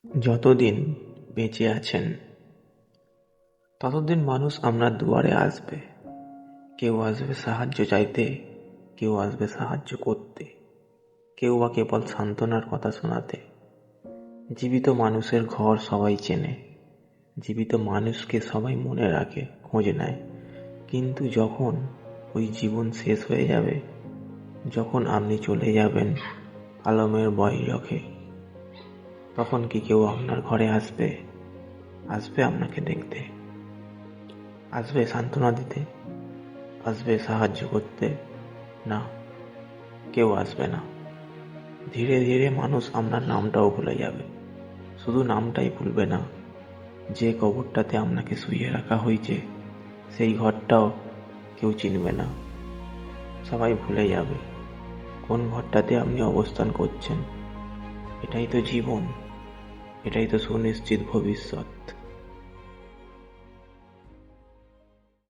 যতদিন বেঁচে আছেন ততদিন মানুষ আপনার দুয়ারে আসবে। কেউ আসবে সাহায্য চাইতে, কেউ আসবে সাহায্য করতে, কেউ বা কেবল সান্ত্বনার কথা শোনাতে। জীবিত মানুষের ঘর সবাই চেনে, জীবিত মানুষকে সবাই মনে রাখে, খোঁজ নেয়। কিন্তু যখন ওই জীবন শেষ হয়ে যাবে, যখন আপনি চলে যাবেন আলমের বৈঠকে, তখন কি কেউ আপনার ঘরে আসবে? আসবে আপনাকে দেখতে, আসবে সান্ত্বনা দিতে, আসবে সাহায্য করতে? না, কেউ আসবে না। ধীরে ধীরে মানুষ আপনার নামটাও ভুলে যাবে। শুধু নামটাই ভুলবে না, যে কবরটাতে আপনাকে শুইয়ে রাখা হয়েছে সেই ঘরটাও কেউ চিনবে না। সবাই ভুলে যাবে কোন ঘরটাতে আপনি অবস্থান করছেন। এটাই তো জীবন, এটাই তো সুনিশ্চিত ভবিষ্যৎ।